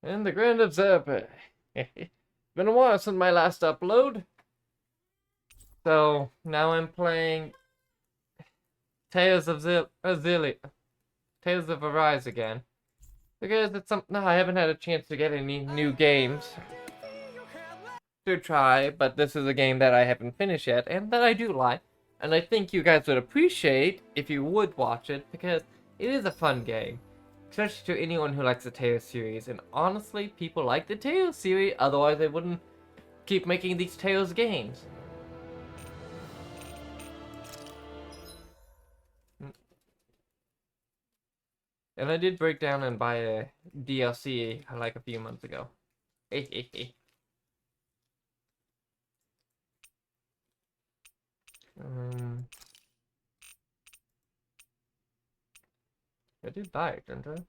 And the Grand Observer. Been a while since my last upload. So now I'm playing Tales of Tales of Arise again. Because it's something I haven't had a chance to get any new games to try, but this is a game that I haven't finished yet and that I do like. And I think you guys would appreciate if you would watch it because it is a fun game. Especially to anyone who likes the Tales series. And honestly, people like the Tales series, otherwise they wouldn't keep making these Tales games. And I did break down and buy a DLC like a few months ago. um, I did buy it, didn't I?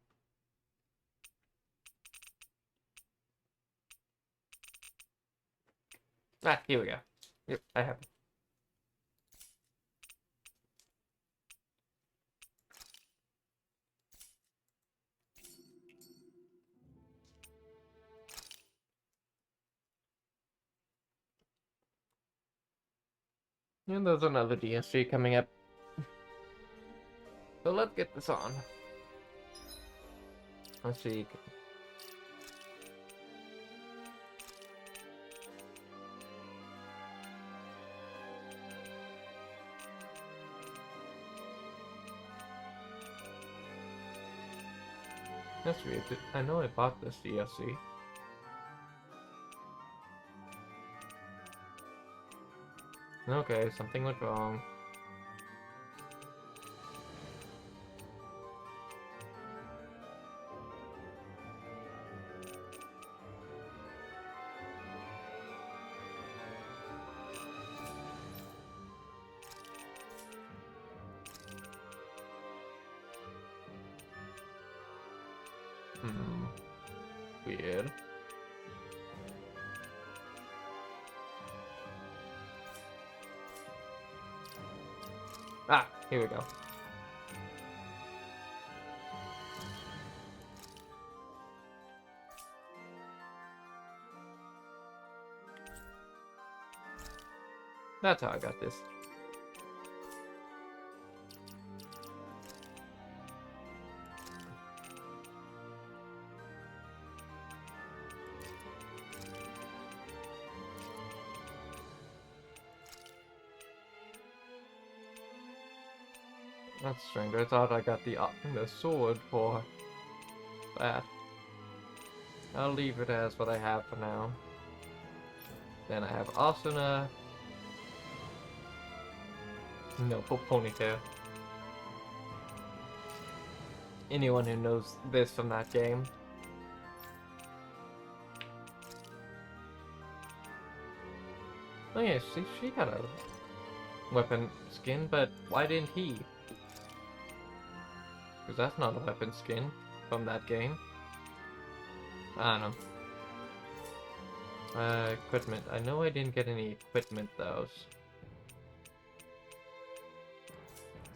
Ah, here we go. Yep, I have it. And there's another DLC coming up. So let's get this on. Let's see. That's weird. I know I bought this DLC. Okay, something went wrong. Weird. Ah, here we go. That's how I got this. That's strange. I thought I got the sword for that. I'll leave it as what I have for now. Then I have Asuna. No, ponytail. Anyone who knows this from that game. Oh yeah, she got a weapon skin, but why didn't he? Because that's not a weapon skin from that game. I don't know. Equipment. I know I didn't get any equipment though.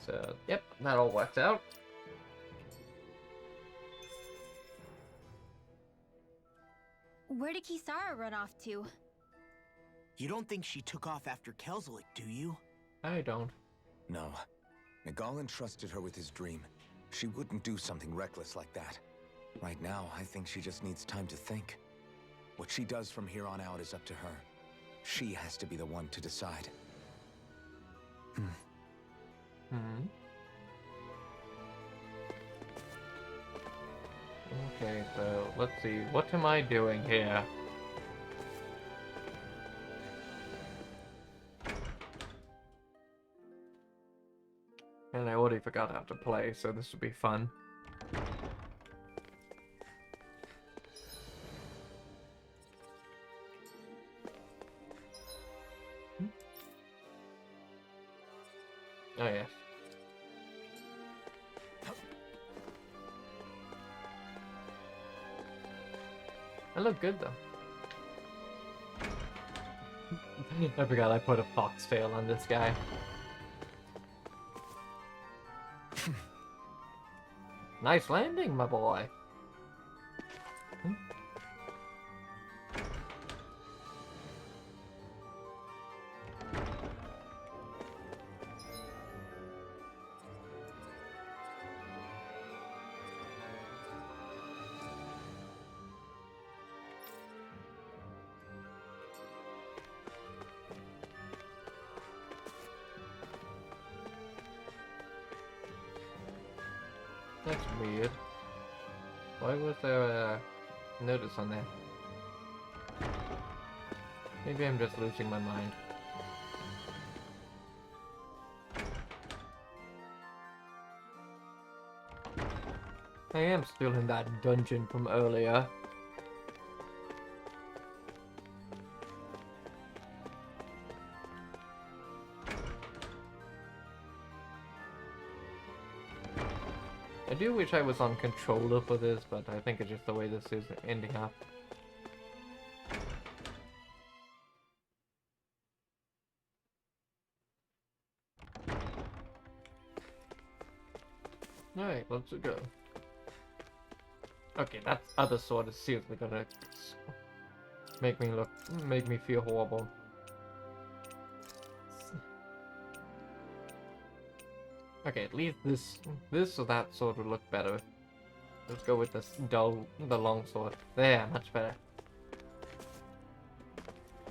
So, yep, that all works out. Where did Kisara run off to? You don't think she took off after Kelzelik, do you? I don't. No. Nagalan trusted her with his dream. She wouldn't do something reckless like that. Right now, I think she just needs time to think. What she does from here on out is up to her. She has to be the one to decide. Okay, so let's see. What am I doing here? And I already forgot how to play, so this will be fun. Oh, yes. I look good, though. I forgot I put a foxtail on this guy. Nice landing, my boy. That's weird. Why was there a notice on there? Maybe I'm just losing my mind. I am still in that dungeon from earlier. I do wish I was on controller for this, but I think it's just the way this is ending up. Alright, let's go. Okay, that other sword is seriously gonna make me feel horrible. Okay, at least this or that sword would look better. Let's go with the long sword. There, much better.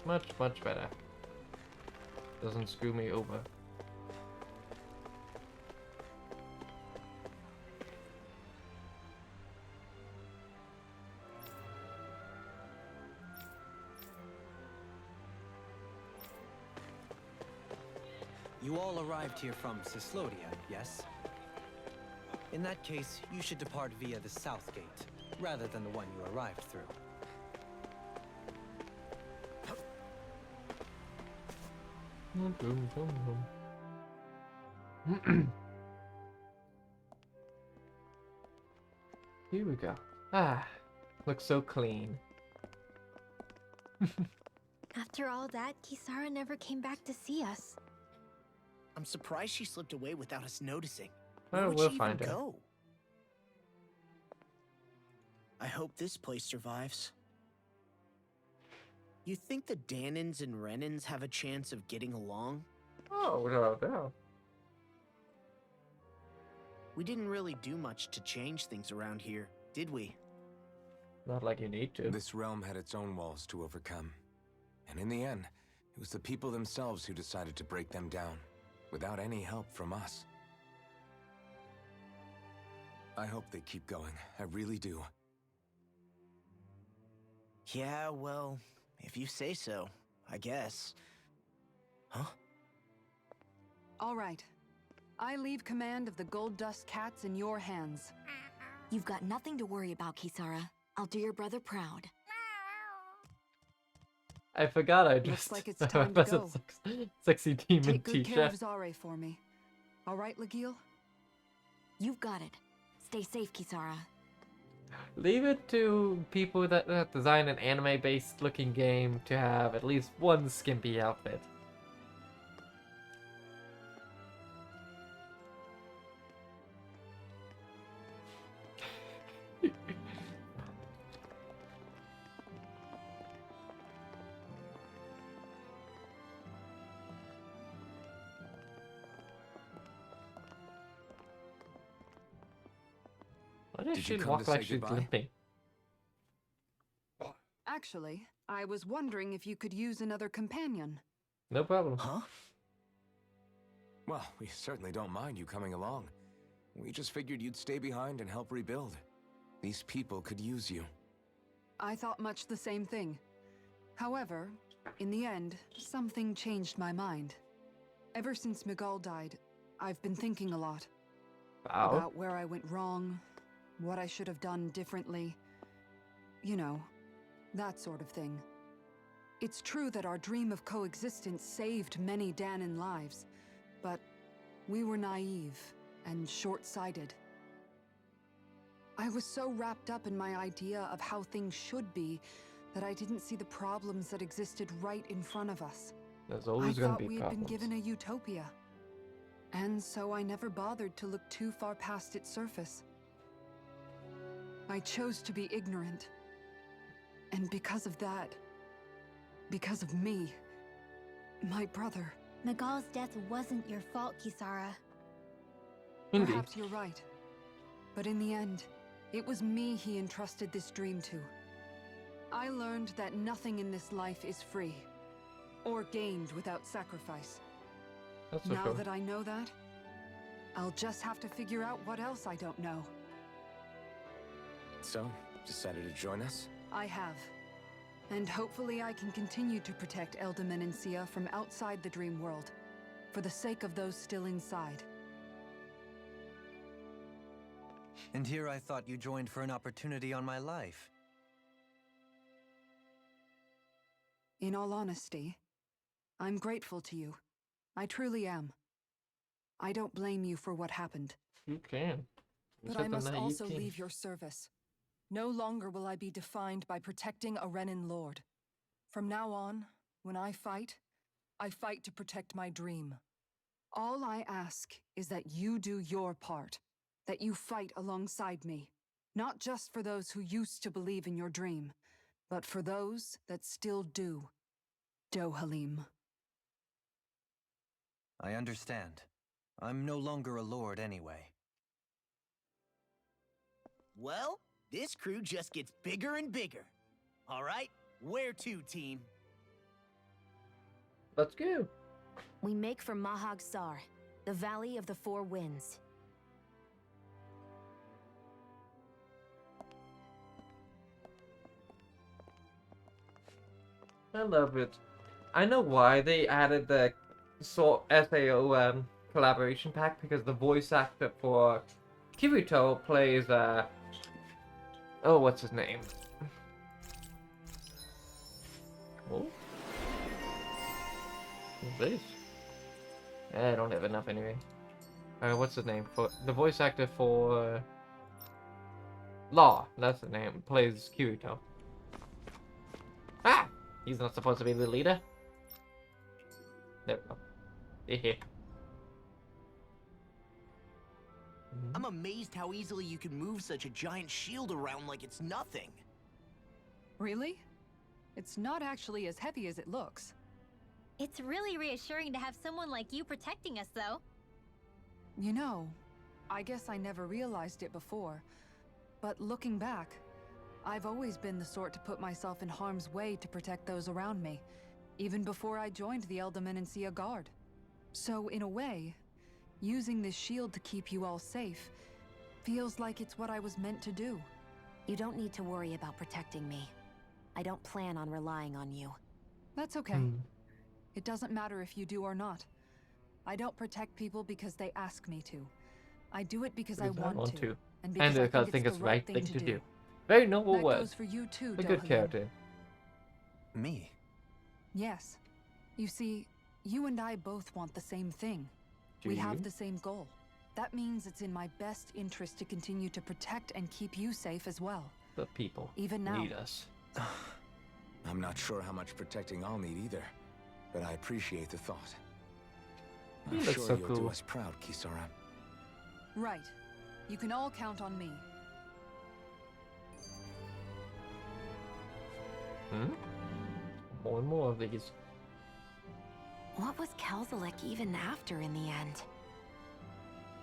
Much better. Doesn't screw me over. You all arrived here from Cislodia, yes? In that case, you should depart via the south gate, rather than the one you arrived through. Here we go. Ah, looks so clean. After all that, Kisara never came back to see us. I'm surprised she slipped away without us noticing. Well, Where would we'll she even find her. go? I hope this place survives. You think the Danins and Renins have a chance of getting along? Oh, no. We didn't really do much to change things around here, did we? Not like you need to. This realm had its own walls to overcome. And in the end, it was the people themselves who decided to break them down, without any help from us. I hope they keep going. I really do. Yeah, well, if you say so, I guess. Huh? All right. I leave command of the Gold Dust Cats in your hands. You've got nothing to worry about, Kisara. I'll do your brother proud. I forgot I Looks just like it's time to go. sexy demon Take good care t-shirt. of Zare for me. All right, Legil? You've got it. Stay safe, Kisara. Leave it to people that design an anime-based looking game to have at least one skimpy outfit. Why does Did she you come walk to like say she's goodbye? limping? Actually, I was wondering if you could use another companion. No problem. Huh? Well, we certainly don't mind you coming along. We just figured you'd stay behind and help rebuild. These people could use you. I thought much the same thing. However, in the end, something changed my mind. Ever since Miguel died, I've been thinking a lot. Wow. About where I went wrong, what I should have done differently. You know, that sort of thing. It's true that our dream of coexistence saved many Danan lives, but we were naive and short-sighted. I was so wrapped up in my idea of how things should be that I didn't see the problems that existed right in front of us. There's I always going thought to be we had been problems. given a utopia. And so I never bothered to look too far past its surface. I chose to be ignorant. And because of that, because of me, my brother, Miguel's death wasn't your fault, Kisara. Indeed. perhaps you're right. But in the end, it was me he entrusted this dream to. I learned that nothing in this life is free, or gained without sacrifice. That's for Now sure. that I know that, I'll just have to figure out what else I don't know. So, decided to join us? I have. And hopefully I can continue to protect Elderman and Sia from outside the dream world, for the sake of those still inside. And here I thought you joined for an opportunity on my life. In all honesty, I'm grateful to you. I truly am. I don't blame you for what happened. You can. You're But I such a must naive also teen. leave your service. No longer will I be defined by protecting a Renin Lord. From now on, when I fight to protect my dream. All I ask is that you do your part, that you fight alongside me. Not just for those who used to believe in your dream, but for those that still do. Dohalim. I understand. I'm no longer a lord anyway. Well, this crew just gets bigger and bigger. All right, where to, team? Let's go. We make for Mahag Sar, the Valley of the Four Winds. I love it. I know why they added the SAO collaboration pack, because the voice actor for Kirito plays oh, what's his name? Oh, what's this? I don't have enough anyway. What's his name for the voice actor for Law? That's the name. Plays Kirito. Ah, he's not supposed to be the leader. There we go. Hehe. I'm amazed how easily you can move such a giant shield around like it's nothing. Really? It's not actually as heavy as it looks. It's really reassuring to have someone like you protecting us, though. You know, I guess I never realized it before, but looking back, I've always been the sort to put myself in harm's way to protect those around me, even before I joined the Elderman and Sia Guard. So in a way, using this shield to keep you all safe feels like it's what I was meant to do. You don't need to worry about protecting me. I don't plan on relying on you. That's okay. It doesn't matter if you do or not. I don't protect people because they ask me to. I do it because I want to. And because I think it's the right thing to do. Very noble That word. goes for you too, A good Dohalim. character. Me? Yes. You see, you and I both want the same thing. Do We you? have the same goal. That means it's in my best interest to continue to protect and keep you safe as well. The people Even now. need us. I'm not sure how much protecting I'll need either, but I appreciate the thought. I'm You look sure so you'll do cool. us proud, Kisara. Right. You can all count on me. More and more of these. What was Kelzalek even after in the end?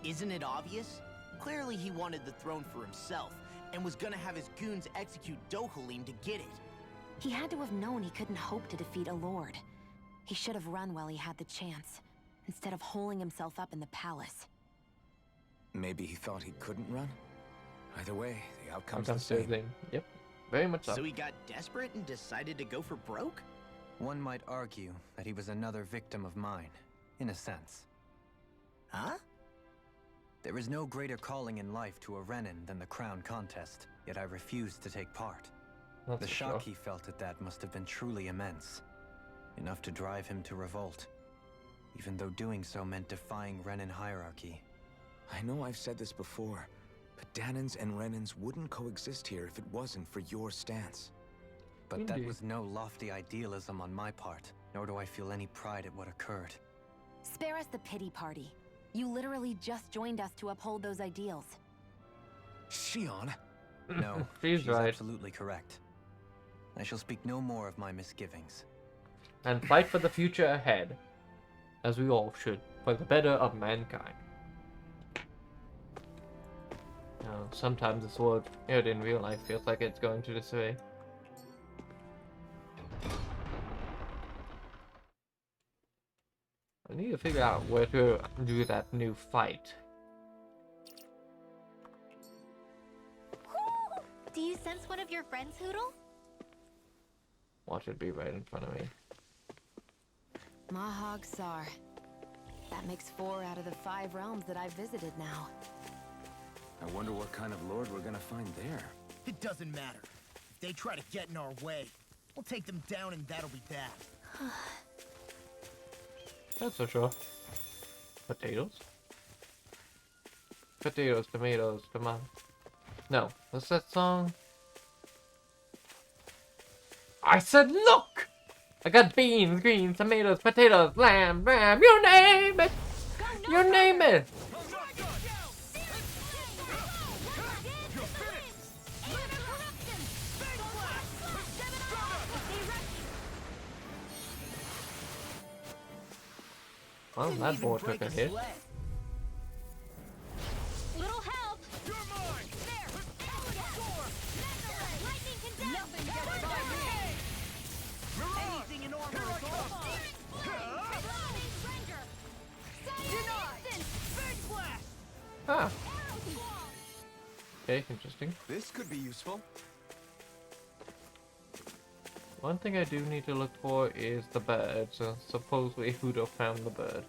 Isn't it obvious? Clearly he wanted the throne for himself, and was gonna have his goons execute Dohalim to get it. He had to have known he couldn't hope to defeat a lord. He should have run while he had the chance, instead of holding himself up in the palace. Maybe he thought he couldn't run? Either way, the outcome's Comes the to same. thing. Yep. Very much so. So he got desperate and decided to go for broke? One might argue that he was another victim of mine, in a sense. Huh? There is no greater calling in life to a Renin than the crown contest, yet I refused to take part. That's The for shock sure. he felt at that must have been truly immense. Enough to drive him to revolt. Even though doing so meant defying Renin hierarchy. I know I've said this before, but Danins and Renins wouldn't coexist here if it wasn't for your stance. But that Indeed. was no lofty idealism on my part, nor do I feel any pride at what occurred. Spare us the pity party. You literally just joined us to uphold those ideals. Shion? No, She's right. absolutely correct. I shall speak no more of my misgivings. And fight for the future ahead. As we all should. For the better of mankind. Sometimes this world, in real life, feels like it's going to this way. I need to figure out where to do that new fight. sense one of your friends, Hoodle? Watch it be right in front of me. Mahag Sar. That makes 4 out of the 5 realms that I've visited now. I wonder what kind of lord we're gonna find there. It doesn't matter. If they try to get in our way, we'll take them down and that'll be that. That's for sure. Potatoes? Potatoes, tomatoes, come on. No, what's that song? I said look! I got beans, greens, tomatoes, potatoes, lamb, you name it! You name it! Well, that boy took a hit. Little help! You're mine! There! Lightning condemned! Nothing gets by me! Anything in armor is awesome! Big blast! Ah. Okay, interesting. This could be useful. One thing I do need to look for is the bird, so supposedly Hudo found the bird.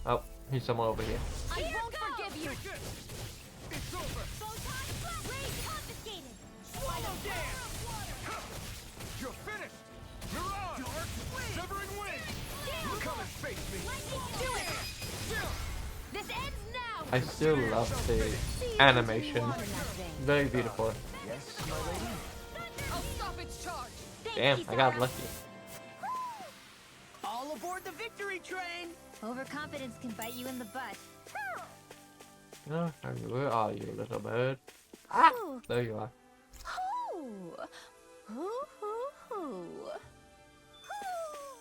Oh, he's somewhere over here. I won't forgive you! Take this! It's over! Rage confiscated! Swallow dance! You're finished! Mirage! Severing wind! Come and face me! Do it! This ends now! I still love the animation. Very beautiful. Yes, my lady? I'll stop its charge! Damn, I got lucky. All aboard the victory train! Overconfidence can bite you in the butt. No, where are you, little bird? Ah, Ooh. there you are.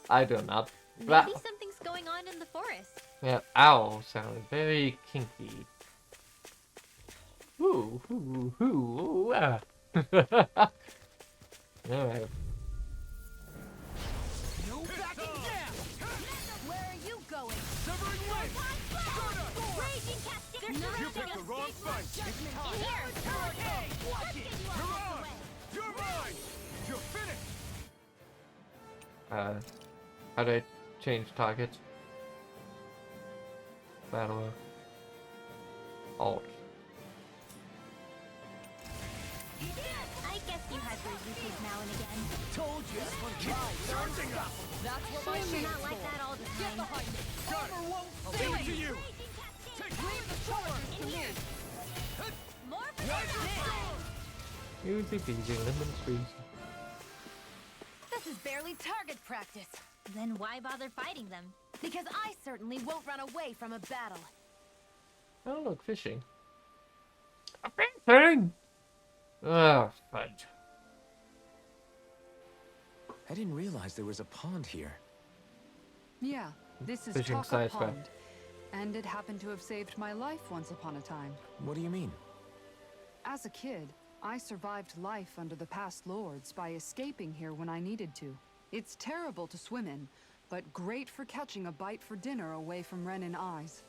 I do not. Maybe something's going on in the forest. Yeah, owl sounds very kinky. Ooh, ooh, ooh, ooh, ah. Alright. No backing down! Where are you going? Severing wind! Raging cascade! You picked the wrong fight! It's time! In here! Hurricane! Let's get you out of Mirage! the way. You're mine! You're finished! How do I change target? Battle. Alt. I guess you have your uses now and again. Told you this one tries. Charging up! That's what Sure my you're shade's not like for. that all the Get time. behind me! Got it! I'll give it to you! Raging cascade! Take Leave the charge to me! More Let's potato! go! Easy peasy, lemon squeezy. This is barely target practice. Then why bother fighting them? Because I certainly won't run away from a battle. Oh, look, fishing. A fishing! Ugh, fudge. I didn't realize there was a pond here. Yeah, this is Fishing Taka side quest. Pond. And it happened to have saved my life once upon a time. What do you mean? As a kid, I survived life under the past lords by escaping here when I needed to. It's terrible to swim in, but great for catching a bite for dinner away from Renin eyes.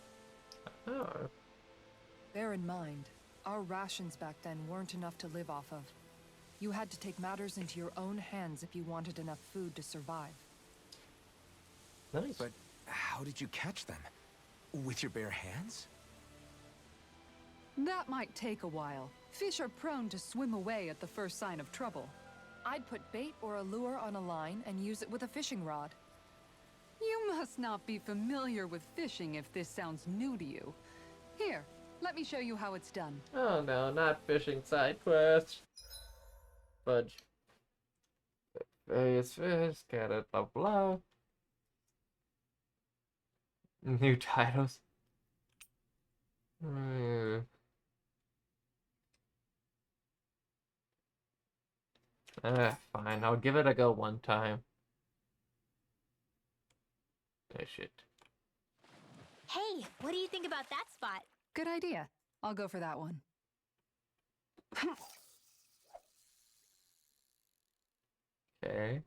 Oh. Bear in mind, our rations back then weren't enough to live off of. You had to take matters into your own hands if you wanted enough food to survive. Nice. But how did you catch them? With your bare hands? That might take a while. Fish are prone to swim away at the first sign of trouble. I'd put bait or a lure on a line and use it with a fishing rod. You must not be familiar with fishing if this sounds new to you. Here, let me show you how it's done. Oh no, not fishing side quest. Fudge. Various fish, scattered, blah blah. New titles. Fine, I'll give it a go one time. Oh shit. Hey, what do you think about that spot? Good idea. I'll go for that one. Okay.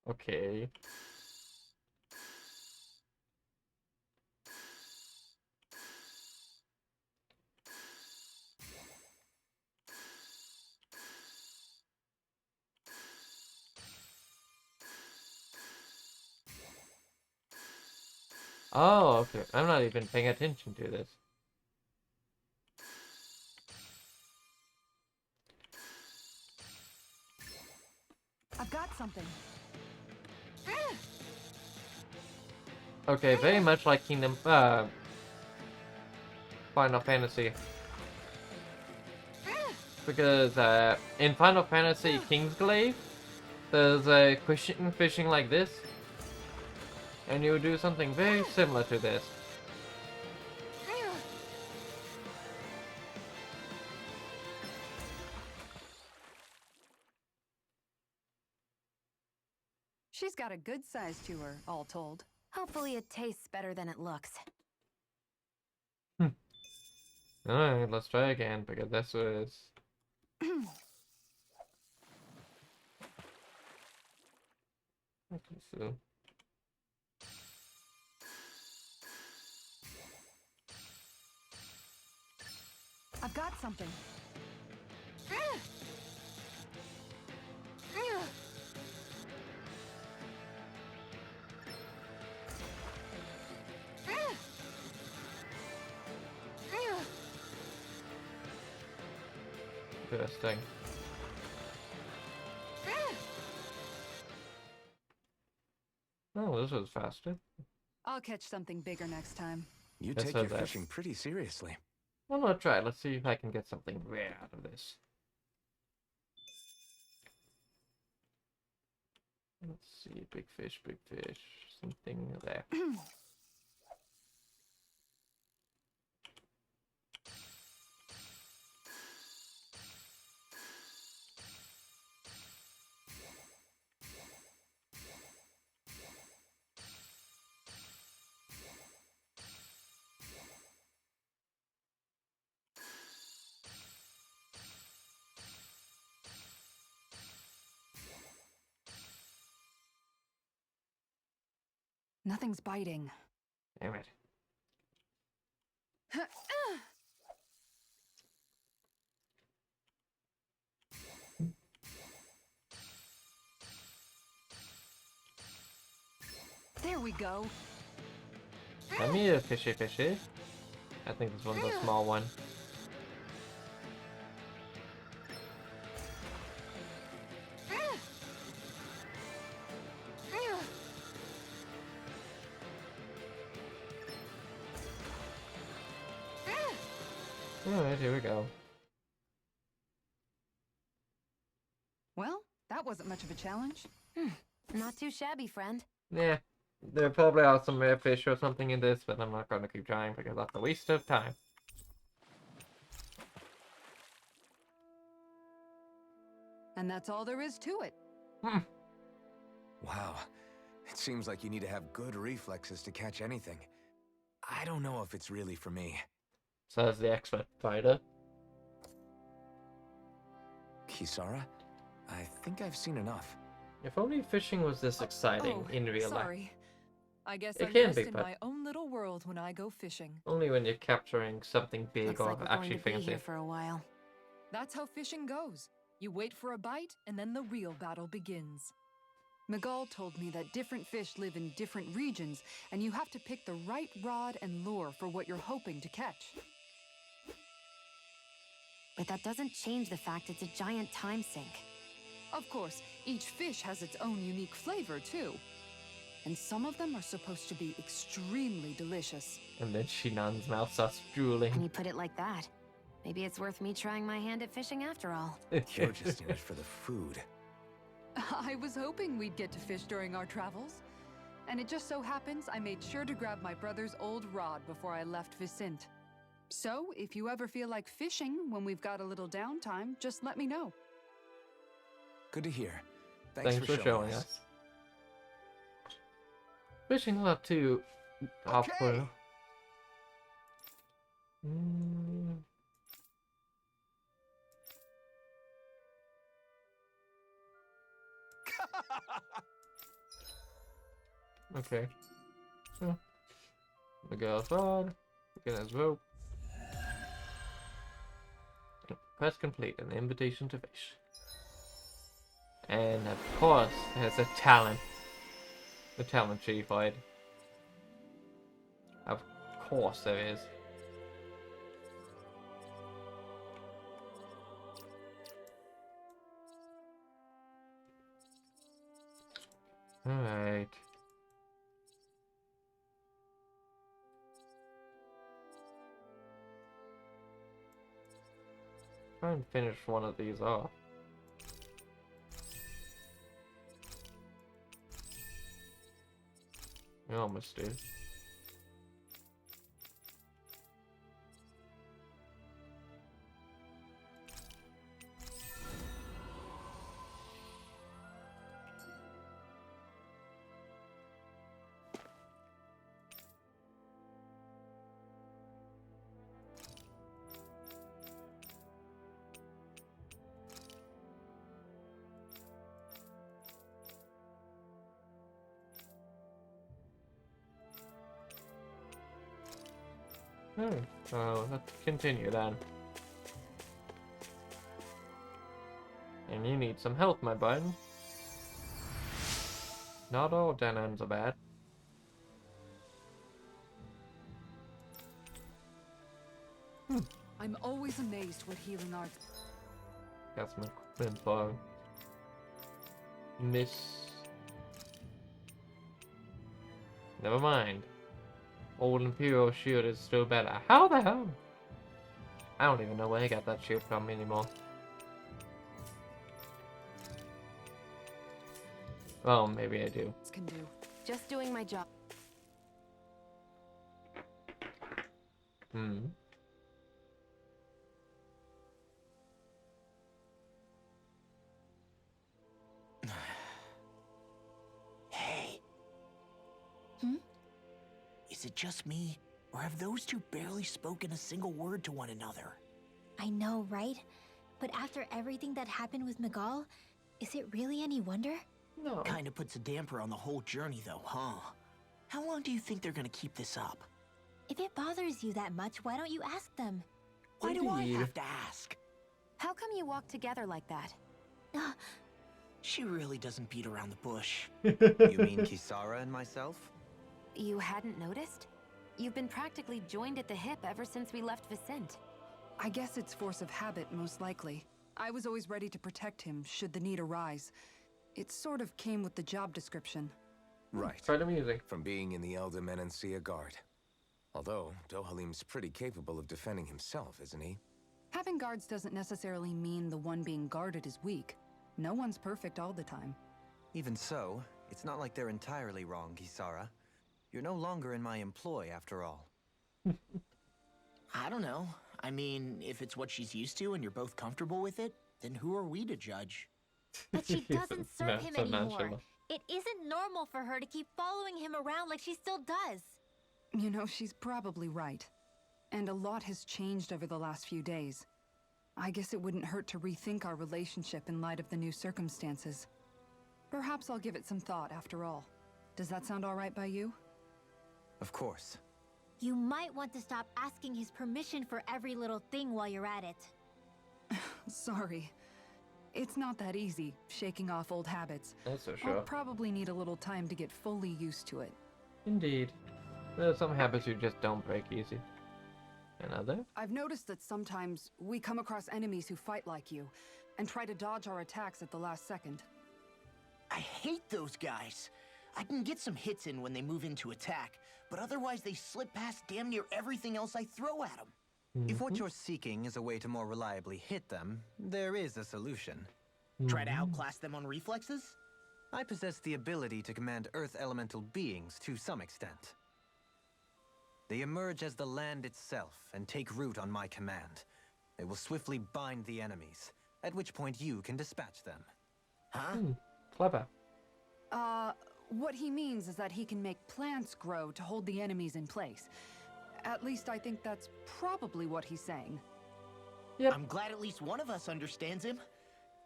Okay. Oh, okay. I'm not even paying attention to this. I've got something. Okay, very much like Final Fantasy. Because, in Final Fantasy Kingsglaive, there's a fishing like this. And you would do something very similar to this. She's got a good size to her, all told. Hopefully it tastes better than it looks. Alright, let's try again, because this was... Okay, so... I've got something. Interesting. Oh, this was faster. I'll catch something bigger next time. You That's take how your that- fishing pretty seriously. Well, let's try it. Let's see if I can get something rare out of this. Let's see, big fish, something there. Nothing's biting. Damn it. There we go. Let me a fishy. I think this one's a small one. Alright, here we go. Well, that wasn't much of a challenge. Not too shabby, friend. Yeah, there probably are some rare fish or something in this, but I'm not going to keep trying because that's a waste of time. And that's all there is to it. Wow. It seems like you need to have good reflexes to catch anything. I don't know if it's really for me. Says the expert fighter. Kisara? I think I've seen enough. If only fishing was this exciting in real life. Sorry. I guess It I'm can just be, in but- my own little world when I go fishing. Only when you're capturing something big Looks or like we're going actually to be fancy. here for a while. That's how fishing goes. You wait for a bite, and then the real battle begins. Miguel told me that different fish live in different regions, and you have to pick the right rod and lure for what you're hoping to catch. But that doesn't change the fact it's a giant time sink. Of course, each fish has its own unique flavor, too. And some of them are supposed to be extremely delicious. And then Shinan's mouth starts When drooling. you put it like that, maybe it's worth me trying my hand at fishing after all. You're just in it for the food. I was hoping we'd get to fish during our travels. And it just so happens I made sure to grab my brother's old rod before I left Vicente. So, if you ever feel like fishing when we've got a little downtime, just let me know. Good to hear. Thanks, Thanks for showing us. Fishing a lot too. Okay. Okay. Oh. Miguel's rod. Miguel's rope. Quest complete. An invitation to fish. And of course, there's a talent. The talent tree fight. Of course there is. Alright. Try and finish one of these off. You almost do. Alright, so let's continue then. And you need some help, my bud. Not all Danans are bad. I'm always amazed what healing arts. Got some equipment for Miss. Never mind. Old Imperial shield is still better. How the hell? I don't even know where I got that shield from anymore. Well, maybe I do. Can do. Just doing my job. Hmm. Hey. Hmm? Is it just me, or have those two barely spoken a single word to one another? I know, right? But after everything that happened with Miguel, is it really any wonder? No. Kinda puts a damper on the whole journey though, huh? How long do you think they're gonna keep this up? If it bothers you that much, why don't you ask them? Why do I Indeed. have to ask? How come you walk together like that? She really doesn't beat around the bush. You mean Kisara and myself? You hadn't noticed? You've been practically joined at the hip ever since we left Vicente. I guess it's force of habit, most likely. I was always ready to protect him, should the need arise. It sort of came with the job description. Right. Try the music. From being in the Elder Menancia Guard. Although, Dohalim's pretty capable of defending himself, isn't he? Having guards doesn't necessarily mean the one being guarded is weak. No one's perfect all the time. Even so, it's not like they're entirely wrong, Kisara. You're no longer in my employ, after all. I don't know. I mean, if it's what she's used to and you're both comfortable with it, then who are we to judge? But she doesn't serve him So anymore. nonchalant. It isn't normal for her to keep following him around like she still does. You know, she's probably right. And a lot has changed over the last few days. I guess it wouldn't hurt to rethink our relationship in light of the new circumstances. Perhaps I'll give it some thought after all. Does that sound all right by you? Of course. You might want to stop asking his permission for every little thing while you're at it. Sorry. It's not that easy, shaking off old habits. That's for I'll sure. probably need a little time to get fully used to it. Indeed. There are some habits you just don't break easy. Another? I've noticed that sometimes we come across enemies who fight like you, and try to dodge our attacks at the last second. I hate those guys. I can get some hits in when they move into attack, but otherwise they slip past damn near everything else I throw at them. If what you're seeking is a way to more reliably hit them, there is a solution. Try to outclass them on reflexes? I possess the ability to command Earth elemental beings to some extent. They emerge as the land itself and take root on my command. They will swiftly bind the enemies, at which point you can dispatch them. Huh? Clever. What he means is that he can make plants grow to hold the enemies in place. At least I think that's probably what he's saying. Yep. I'm glad at least one of us understands him.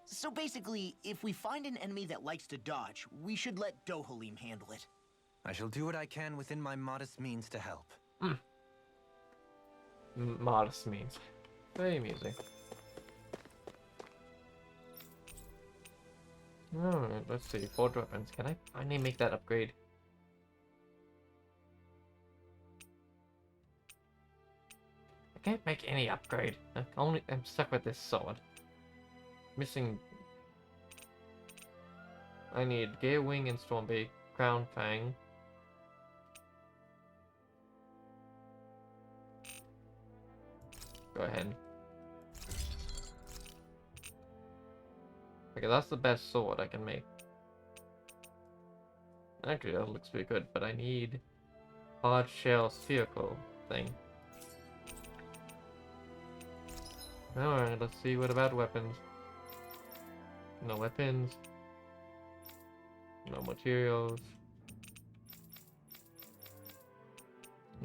So basically, if we find an enemy that likes to dodge, we should let Dohalim handle it. I shall do what I can within my modest means to help. Modest means. Very amusing. Alright, let's see. Forged weapons. Can I finally make that upgrade? I can't make any upgrade. I'm stuck with this sword. Missing. I need Gear Wing and Stormbait, Crown Fang. Go ahead. Okay, that's the best sword I can make. Actually, that looks pretty good, but I need hard shell spherical thing. Alright, let's see what about weapons. No weapons. No materials.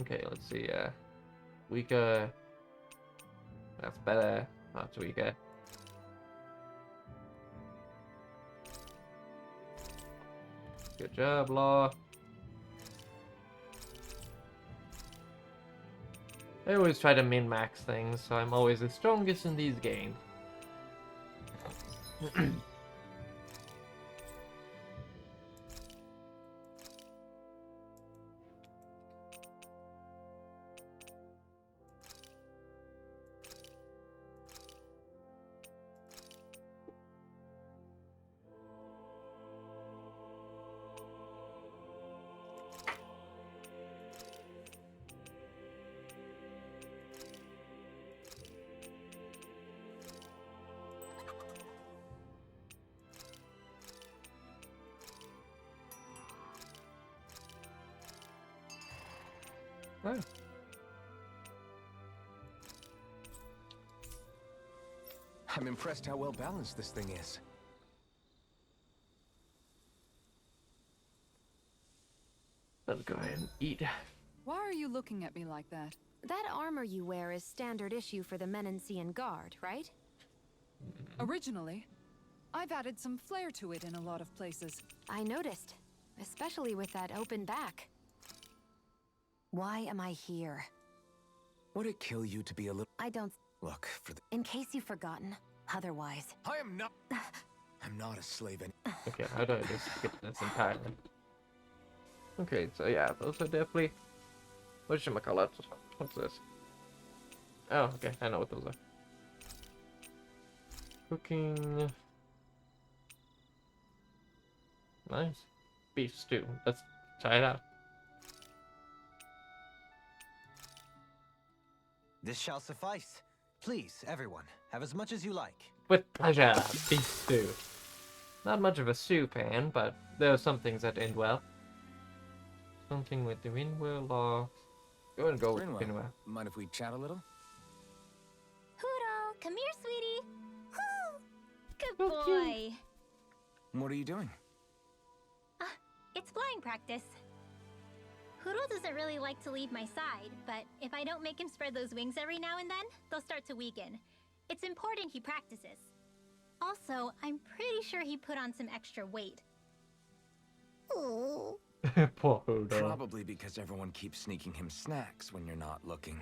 Okay, let's see, weaker. That's better. That's weaker. Good job, Law. I always try to min-max things, so I'm always the strongest in these games. Oh. I'm impressed how well balanced this thing is. Let's go ahead and eat. Why are you looking at me like that? That armor you wear is standard issue for the Menancian Guard, right? Originally, I've added some flair to it in a lot of places. I noticed, especially with that open back. Why am I here? Would it kill you to be a little... I don't... Look, for the... In case you've forgotten, otherwise. I am not... I'm not a slave any... Okay, how do I just skip this entirely? Okay, so yeah, those are definitely... Whatchamacallit? What's this? Oh, okay, I know what those are. Cooking... Nice. Beef stew. Let's try it out. This shall suffice. Please, everyone, have as much as you like. With pleasure, beef stew. Not much of a stew pan, but there are some things that end well. Something with the Rinwell law. Go and go with Rinwell. Mind if we chat a little? Hoodle, come here, sweetie. Woo! Good So boy. cute. What are you doing? It's flying practice. Hoodle doesn't really like to leave my side, but if I don't make him spread those wings every now and then, they'll start to weaken. It's important he practices. Also, I'm pretty sure he put on some extra weight. Ooh. Poor Hoodle. Probably because everyone keeps sneaking him snacks when you're not looking.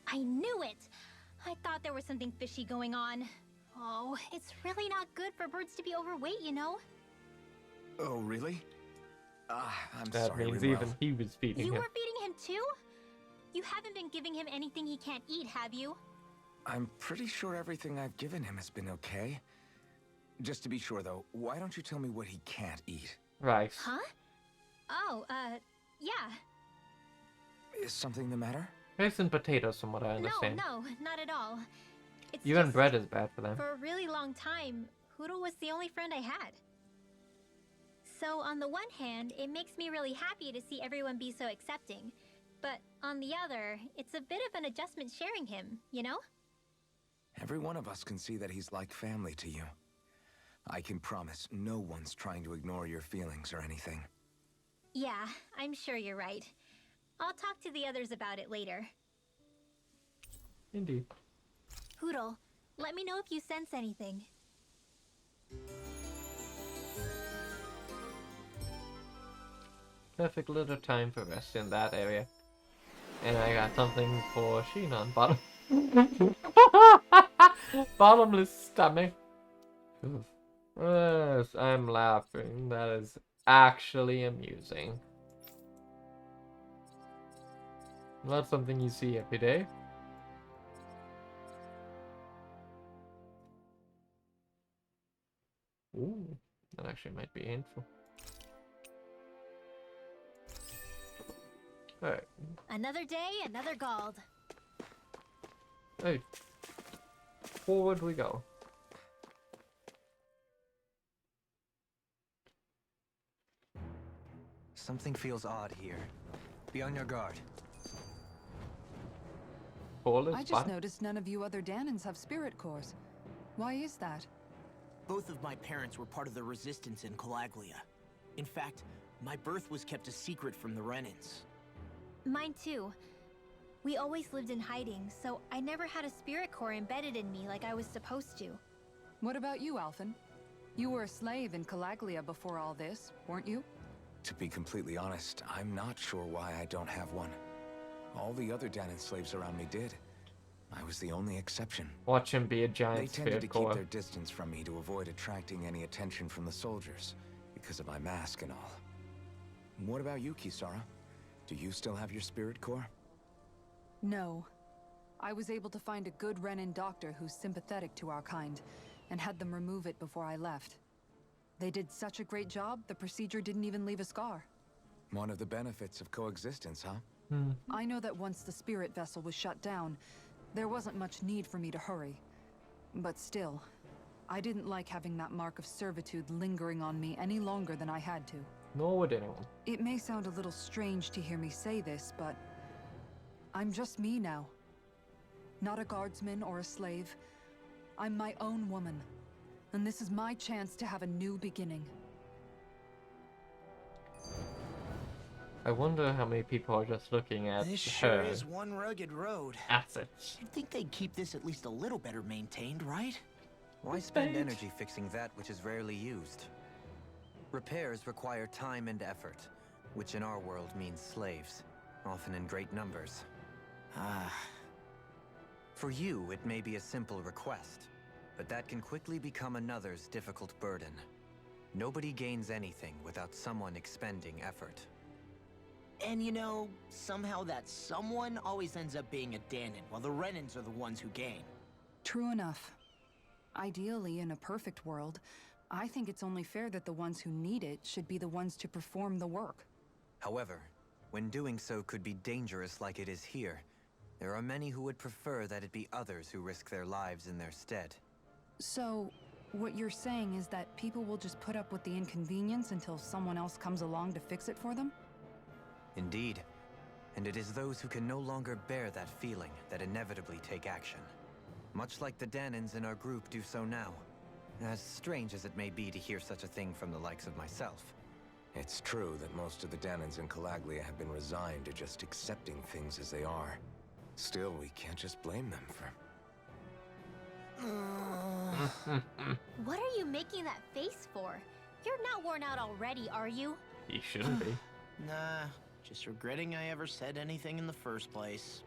I knew it! I thought there was something fishy going on. Oh, it's really not good for birds to be overweight, you know? Oh, really? I'm That sorry, means Rinwell. even he was feeding You him. were feeding him too? You haven't been giving him anything he can't eat, have you? I'm pretty sure everything I've given him has been okay. Just to be sure, though, why don't you tell me what he can't eat? Rice. Huh? Oh, yeah. Is something the matter? Rice and potatoes, from what I understand. No, not at all. It's Even just, bread is bad for them. for a really long time, Hoodle was the only friend I had. So on the one hand, it makes me really happy to see everyone be so accepting. But on the other, it's a bit of an adjustment sharing him, you know? Every one of us can see that he's like family to you. I can promise no one's trying to ignore your feelings or anything. Yeah, I'm sure you're right. I'll talk to the others about it later. Indeed. Hoodle, let me know if you sense anything. Perfect little time for rest in that area. And I got something for Shinon. Bottom. Bottomless stomach. Oof. Yes, I'm laughing. That is actually amusing. Not something you see every day. Ooh, that actually might be painful. Alright. Another day, another Gald. Hey. Forward we go. Something feels odd here. Be on your guard. Forward, I just noticed none of you other Danans have spirit cores. Why is that? Both of my parents were part of the resistance in Calaglia. In fact, my birth was kept a secret from the Renans. Mine too. We always lived in hiding, so I never had a spirit core embedded in me like I was supposed to. What about you, Alphen? You were a slave in Calaglia before all this, weren't you? To be completely honest, I'm not sure why I don't have one. All the other Danon slaves around me did. I was the only exception. Watch him be a They giant tended spirit to keep core. their distance from me to avoid attracting any attention from the soldiers, because of my mask and all. What about you, Kisara? Do you still have your spirit core? No. I was able to find a good Renan doctor who's sympathetic to our kind, and had them remove it before I left. They did such a great job, the procedure didn't even leave a scar. One of the benefits of coexistence, huh? I know that once the spirit vessel was shut down, there wasn't much need for me to hurry. But still, I didn't like having that mark of servitude lingering on me any longer than I had to. Nor would anyone. It may sound a little strange to hear me say this, but I'm just me now. Not a guardsman or a slave. I'm my own woman. And this is my chance to have a new beginning. I wonder how many people are just looking at This sure her is one rugged road. assets. You'd think they'd keep this at least a little better maintained, right? Why spend energy fixing that which is rarely used? Repairs require time and effort, which in our world means slaves, often in great numbers. For you, it may be a simple request, but that can quickly become another's difficult burden. Nobody gains anything without someone expending effort. And you know, somehow that someone always ends up being a Danon, while the Renans are the ones who gain. True enough. Ideally, in a perfect world, I think it's only fair that the ones who need it should be the ones to perform the work. However, when doing so could be dangerous like it is here, there are many who would prefer that it be others who risk their lives in their stead. So, what you're saying is that people will just put up with the inconvenience until someone else comes along to fix it for them? Indeed. And it is those who can no longer bear that feeling that inevitably take action. Much like the Danons in our group do so now. As strange as it may be to hear such a thing from the likes of myself. It's true that most of the Danons in Calaglia have been resigned to just accepting things as they are. Still, we can't just blame them for... What are you making that face for? You're not worn out already, are you? He shouldn't be. Nah, just regretting I ever said anything in the first place.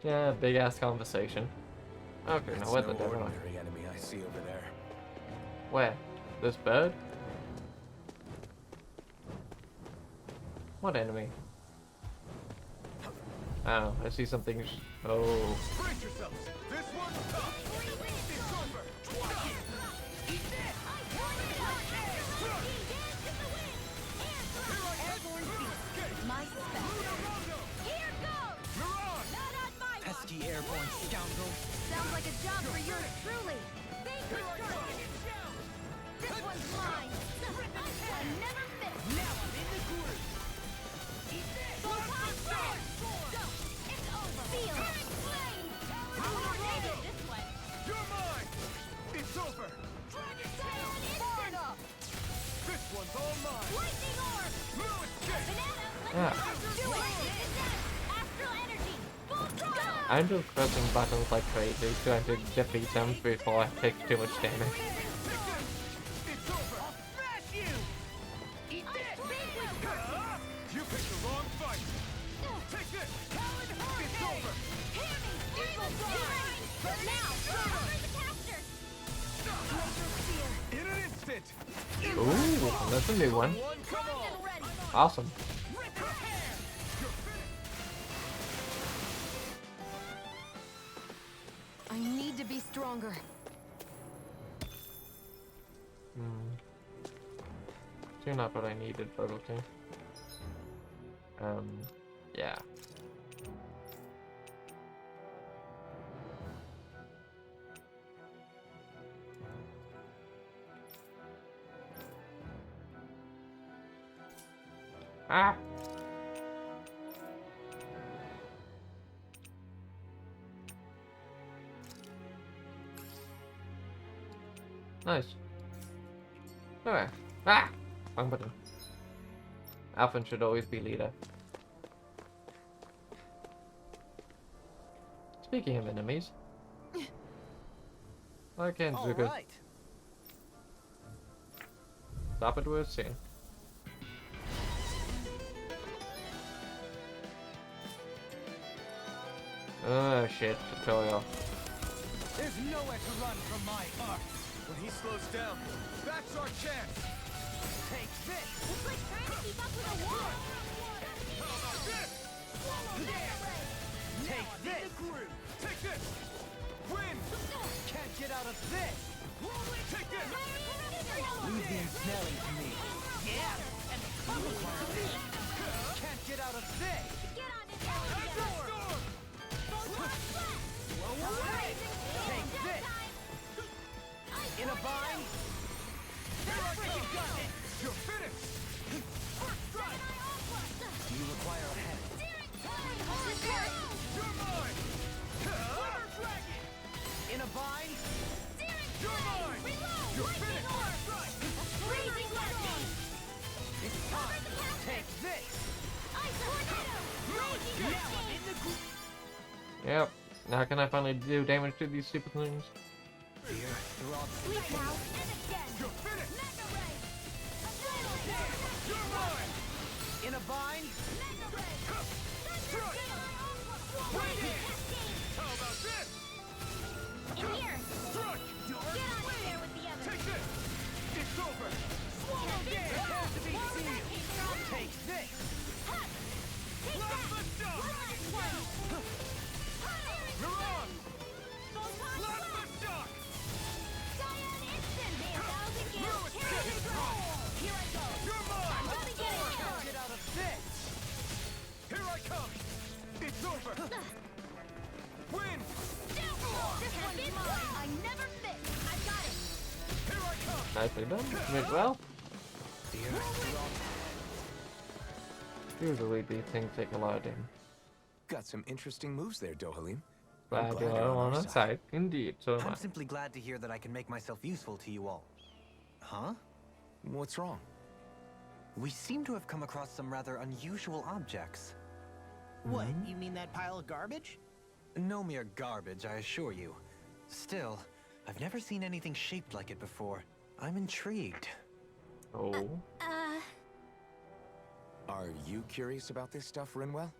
Yeah, big ass conversation. Okay, That's now what no the devil? ordinary enemy I see over there. Where? This bird? What enemy? Oh, I see something. Oh. Brace yourselves. This one's tough. It's over. Eat this. My spell. Here goes! Mirage. Not on my watch. Pesky airborne scoundrel! Sounds like a job for yours truly. Thank you, sir. This one's mine. I never miss. Now I'm in the groove. Eat this. It's over. Feel it. Flame. Tornado this way. You're mine. It's over. Dragon tail instant. This one's all mine. Lightning orb. No escape. Banana. Yeah. Let's do it. Astral energy. Full throttle. I'm just pressing buttons like crazy, trying to defeat him before I take too much damage. It's over. I'll smash you. Eat this. In an instant. Ooh, that's a new one. Come on. Awesome. Rip her hair. You're finished. I need to be stronger. Still not what I needed, but okay. Yeah. Ah! Nice. Alright. Ah! Wrong button. Alphen should always be leader. Speaking of enemies. I can't do good. Alright. Stop it with soon. Oh shit, tutorial. There's nowhere to run from my art. When he slows down, that's our chance. Take this. It's like trying to keep up with a wall. How about this? Take this. Take this. Win. Can't get out of this. Take this. Leave the ensnaring to me. Yeah. And can't get out of this. Get on this Storm. Take this. In a bind. You're finished. Do you require a hand? You're mine. In a bind. You're mine. You're finished. It's time. Take this. Now I'm in the group. Yep. Now can I finally do damage to these stupid things? Here, through all the You're finished. You're mine. in a bind. Strike. How about this? Strike. Take this. It's over. Prepare to be sealed. Take this. Plasma shock. You're on. Plasma shock. You're mine. Can't get out of this. Here I come. It's over. Win. I never miss. I got it. Here I come. Nicely done. Went well. Here, through all Usually these things take a lot of damage. Got some interesting moves there, Dohalim. Glad glad you're you're on on our that side. Indeed, so am I. I'm simply glad to hear that I can make myself useful to you all. Huh? What's wrong? We seem to have come across some rather unusual objects. What? You mean that pile of garbage? No mere garbage, I assure you. Still, I've never seen anything shaped like it before. I'm intrigued. Oh. Are you curious about this stuff, Rinwell?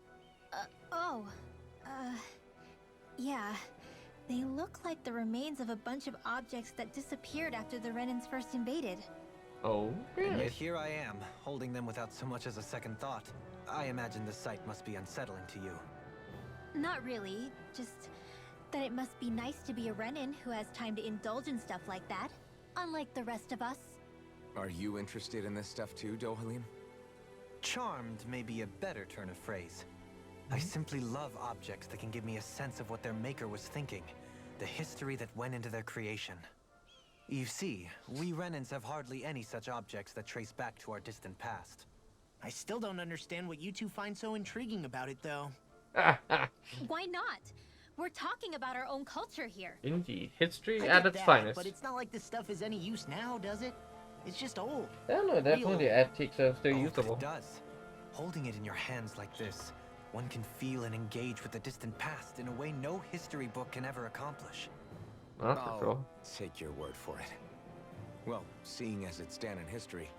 Yeah. They look like the remains of a bunch of objects that disappeared after the Renans first invaded. Oh, And really? yet here I am, holding them without so much as a second thought. I imagine the sight must be unsettling to you. Not really, just that it must be nice to be a Renan who has time to indulge in stuff like that, unlike the rest of us. Are you interested in this stuff too, Dohalim? Charmed may be a better turn of phrase. I simply love objects that can give me a sense of what their maker was thinking, the history that went into their creation. You see, we Renans have hardly any such objects that trace back to our distant past. I still don't understand what you two find so intriguing about it, though. Why not? We're talking about our own culture here. Indeed. History I at get its that, finest. but it's not like this stuff is any use now, does it? It's just old. I don't know, definitely the antiques are still Oh, but usable. it does. Holding it in your hands like this, one can feel and engage with the distant past in a way no history book can ever accomplish. That's for sure. Take your word for it. Well, seeing as it's done in history,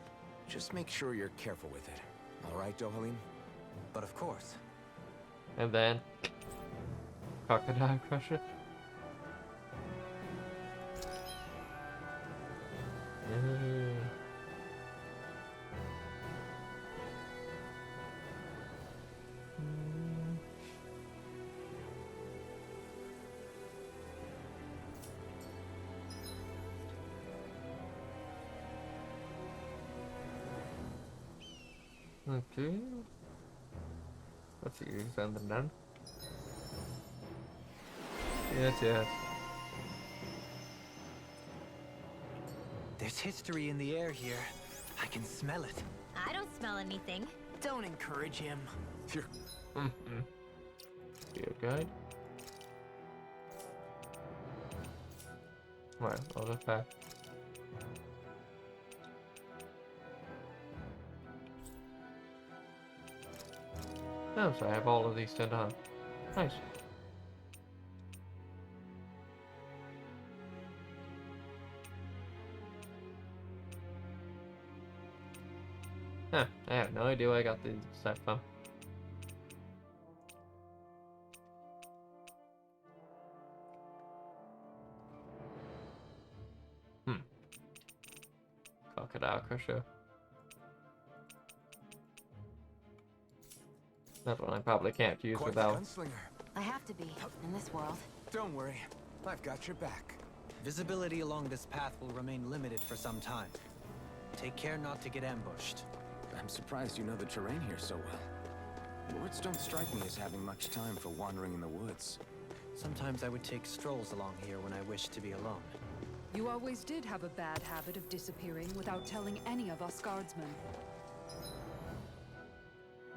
just make sure you're careful with it. All right, Dohalim? But of course, And then Crocodile Crusher. Okay. Let's see, something done. Yes, yes. There's history in the air here. I can smell it. I don't smell anything. Don't encourage him. Mm-hmm. Field guide. Right, I'll just back. Oh, so I have all of these turned on. Nice. Huh, I have no idea where I got these stuff from. Crocodile crusher. That one I probably can't use Quite without. the gunslinger. I have to be, in this world. Don't worry, I've got your back. Visibility along this path will remain limited for some time. Take care not to get ambushed. I'm surprised you know the terrain here so well. Lords don't strike me as having much time for wandering in the woods. Sometimes I would take strolls along here when I wished to be alone. You always did have a bad habit of disappearing without telling any of us guardsmen.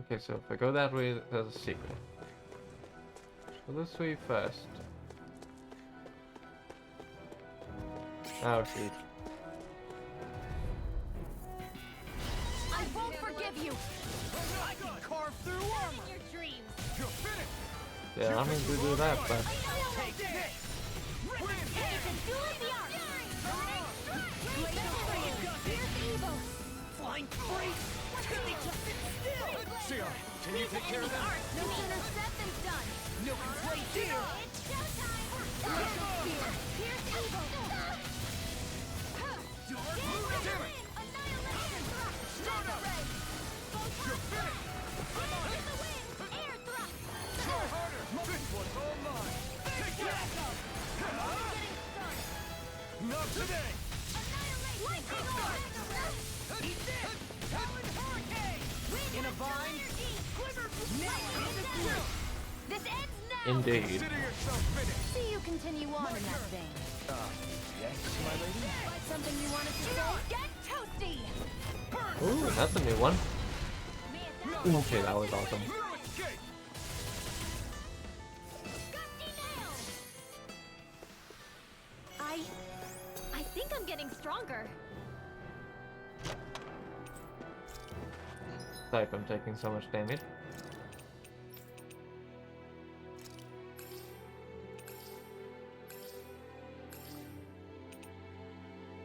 Okay, so if I go that way, there's a secret. So this way first. Oh, shoot. I won't forgive you! I can carve through armor. Your dreams. You're finished. Yeah, I'm going to do that, but Take this. Flying freak! Sion, can you take care of them? No sooner said than done. No complaints here! It's showtime. Here's evil. Damn it! Annihilation thrust. Start up. You're finished. In the wind. Air thrust. Try harder. This one's all mine. Take that. Getting stunned. Not today. Annihilate. Lightning orb. Eat this. Howling hurricane. In a vine? This ends now. indeed. Consider yourself finished. See you continue on in that vein. Yes, my lady? Something you wanted to say? Get toasty! Ooh, that's a new one. Okay, that was awesome. No escape. Gusty nail. I think I'm getting stronger. Type I'm taking so much damage.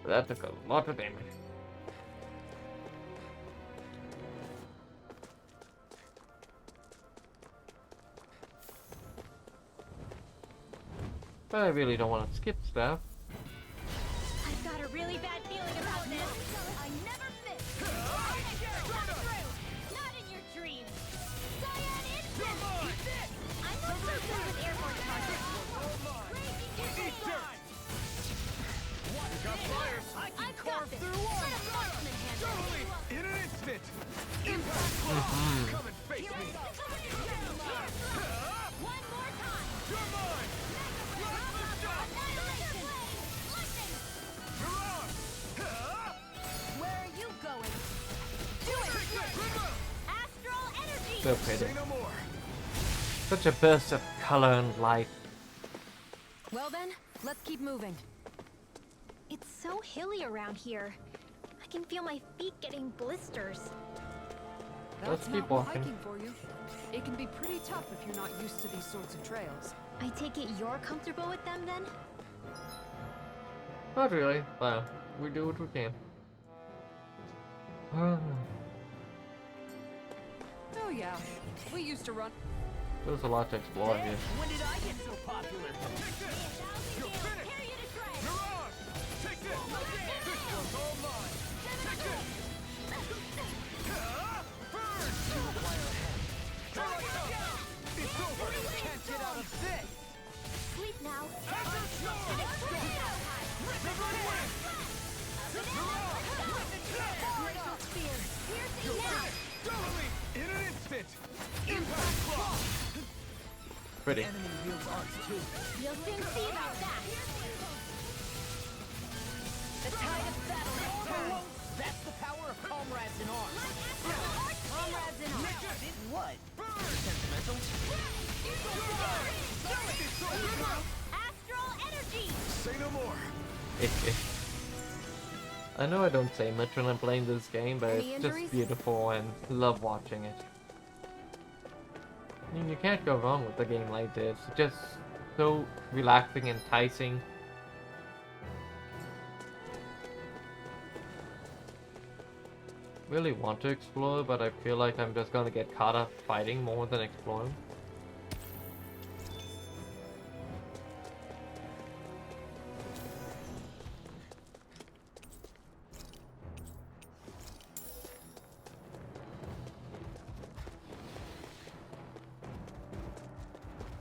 That took a lot of damage. But I really don't want to skip stuff. I've got a really bad feeling about this. I never miss. Come through. Not in your dreams. Cyan instant. I'm not so good with airborne targets. Raging dirt. Got fires. I've got this. Let a marksman handle it. Totally. In an instant. Impact blow. Come and face me. One more time. You're mine. Annihilation. Lightning. You're on. Where are you going? Do it. Astral energy. So pretty. Say no more. Such a burst of color and light. Well then, let's keep moving. It's so hilly around here. I can feel my feet getting blisters. Let's That's keep mountain walking. hiking for you. It can be pretty tough if you're not used to these sorts of trails. I take it you're comfortable with them then? Not really. Well, we do what we can. Oh yeah, we used to run. There's a lot to explore here. When did I get so popular? Take this. You're finished. Tear you to shreds. You're on. Take this. This one's all mine. Take this. Burn. You require a hand. Try yourself. It's over. Can't get out of this! Sleep now. Hazard sword. River wind. You're on. Glacial spear. You're finished. Double pretty. Enemy wields arts too. You'll soon see about that. The tide of battle has turned. That's the power of comrades in arms. Comrades in arms. What? Sentimental? Astral energy. Say no more. I know I don't say much when I'm playing this game, but Any it's injuries? just beautiful and love watching it. I mean, you can't go wrong with a game like this. It's just so relaxing and enticing. Really want to explore, but I feel like I'm just gonna get caught up fighting more than exploring.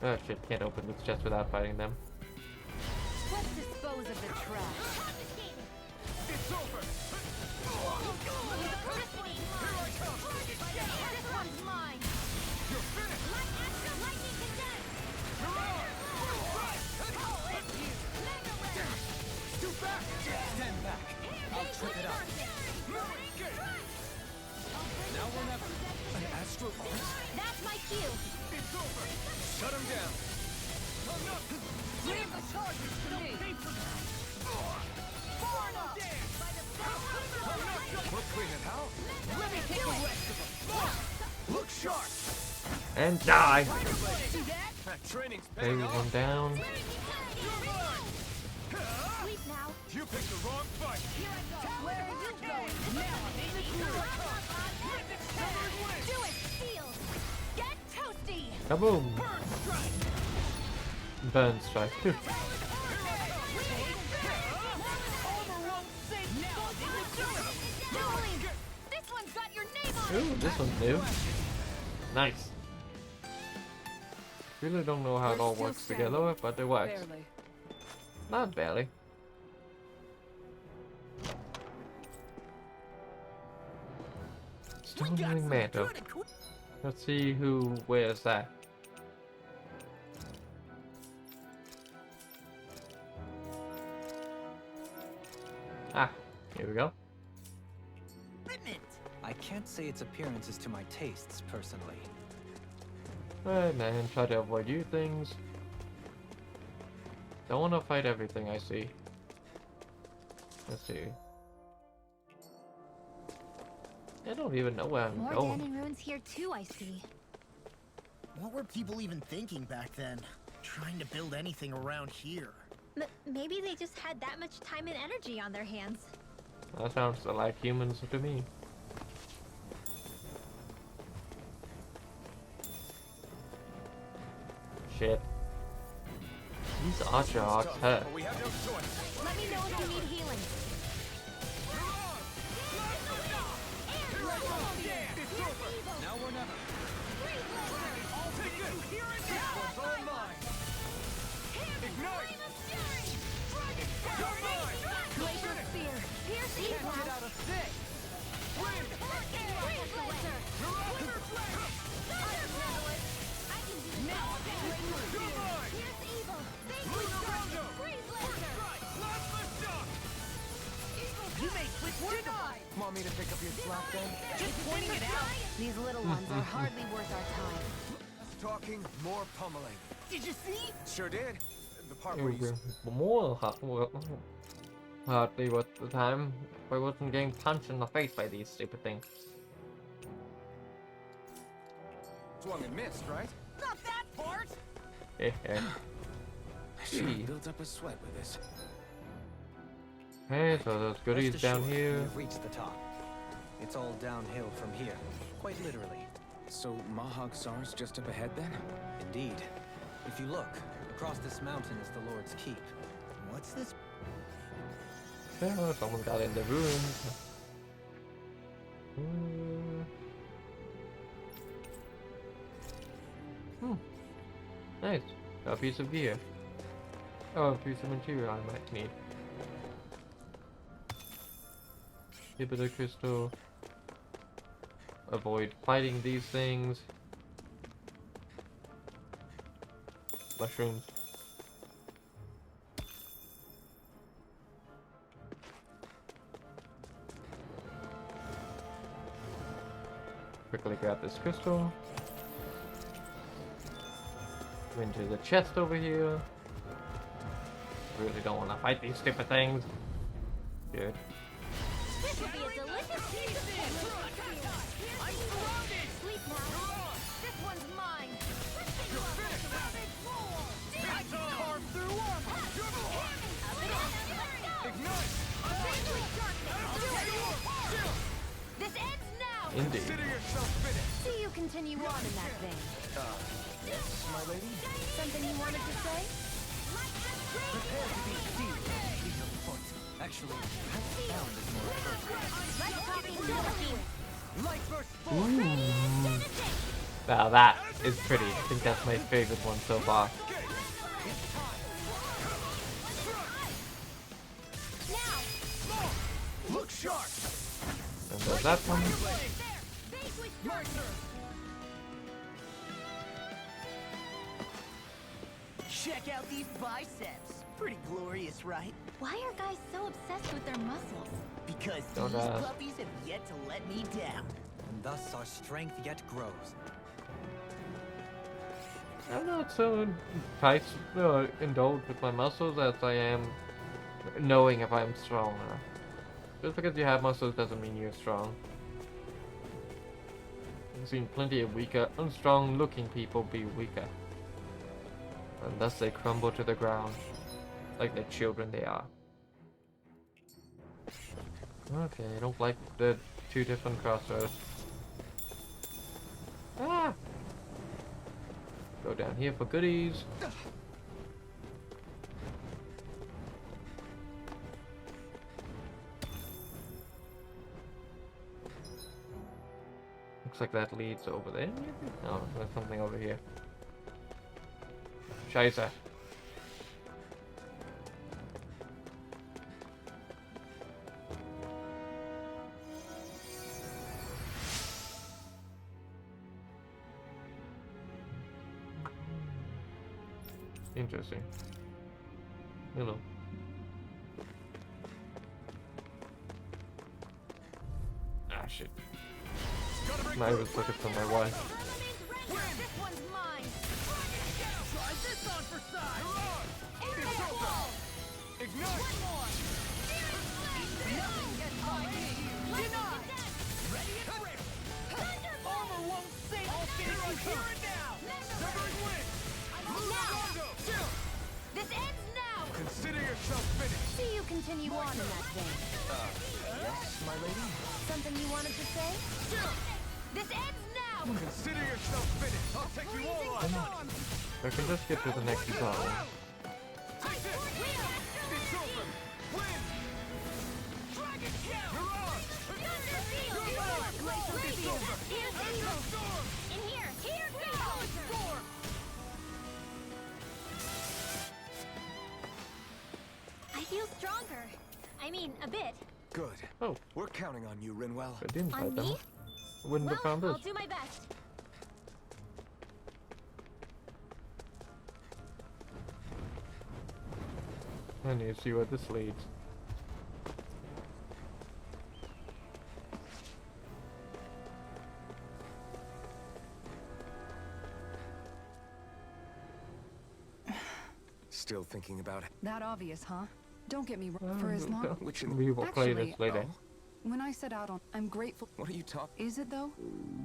Oh shit, can't open this chest without fighting them. Let's dispose of the trash. It's over. This one's mine. You're finished. Lightning condensed. You're on. Too fast. Stand back. I'll trip it up. Now or never. An astral art. That's my cue. It's over. Shut him down. Leave the charges to me. We're cleaning house. Let me take the rest of them. Look sharp. And die! See that? That training's Maybe paying off. one down. Sleep now. You picked the wrong fight. Where are you going? Now, baby. Do it, Steel. Get toasty. Kaboom! Burn strike. Phew. This one's got your name on it. Ooh, this one's new. Nice. Really don't know how it all We're works still together, standing. but it works. Barely. Not barely. Stone Ring Mantle. Let's see who wears that. Ah, here we go. I can't say its appearance is to my tastes, personally. Alright man, try to avoid you things. Don't want to fight everything I see. Let's see. I don't even know where I'm More going. Danon runes here too, I see. What were people even thinking back then? Trying to build anything around here. Maybe they just had that much time and energy on their hands. That sounds like humans to me. Shit. These archer arcs hurt. But we have no choice. Let me know if you need healing. Now or never. I'll take this. This one's all mine. Ignite. You're mine. Glacier Spear. Pierce evil. Get out of sight. Win. Freeze Laser. I can do this. Now You're mine. Pierce evil. Lucarondo. Freeze First Laser. strike. Plasma shock. You may quit working. Want me to pick up your slack then? Just pointing it out. These little ones are hardly worth our time. Less talking, more pummeling. Did you see? Sure did. The part where you More hardly worth the time. I wasn't getting punched in the face by these stupid things. swung and missed, right? Not that part. Sure Gee. built up a sweat with this. Okay, so there's goodies Rest down assured, here. We've reached the top. It's all downhill from here, quite literally. So Mahag Sar's just up ahead then? Indeed. If you look, across this mountain is the Lord's Keep. What's this? Oh, someone got in the ruins. Nice. Got a piece of gear. Oh, a piece of material I might need. Jupiter crystal. Avoid fighting these things. mushrooms. Quickly grab this crystal. Go into the chest over here. Really don't want to fight these stupid things. Good. This will be a delicious feast. I'm surrounded! Sleep now. This one's mine. That's all! Carve through armor! Ignite! This ends now. Indeed. Consider yourself finished! See you continue on in that vein. Yes, my lady? Something you wanted to say? Prepare to be sealed, fleet of foot. Actually, that sound is more appropriate. Light burst forth! Wow, that is pretty. I think that's my favorite one so far. Look sharp! And there's that one. Check out these biceps. Pretty glorious, right? Why are guys so obsessed with their muscles? Because Don't these ask. puppies have yet to let me down. And thus our strength yet grows. I'm not so indulged with my muscles as I am knowing if I'm strong enough. Just because you have muscles doesn't mean you're strong. I've seen plenty of weaker, unstrong looking people be weaker. And thus they crumble to the ground. Like the children they are. Okay, I don't like the two different crossroads. Ah! Go down here for goodies. Looks like that leads over there. No, there's something over here. Scheiße. Interesting. Hello. Ah, shit. I was looking for my wife. This one's mine. Try this on for size! Ignite! Armor won't save all things here and now! Severing wind! This ends now. Consider yourself finished! See you continue on in that vein. Yes, my lady? Something you wanted to say? This ends now. Consider yourself finished! I'll take you all on! I can just get to the next zone. Take this! It's over! Win! Dragon kill! You're on! In here. Here goes. I feel stronger. I mean, a bit. Good. Oh, We're counting on you, Rinwell. I didn't On fight them. me? Wouldn't have found I'll this. do my best. I need to see where this leads. Still thinking about it. That obvious, huh? Don't get me wrong. For as long... Which We will play this Actually, later. When I set out on... I'm grateful... What are you talking? Is it, though?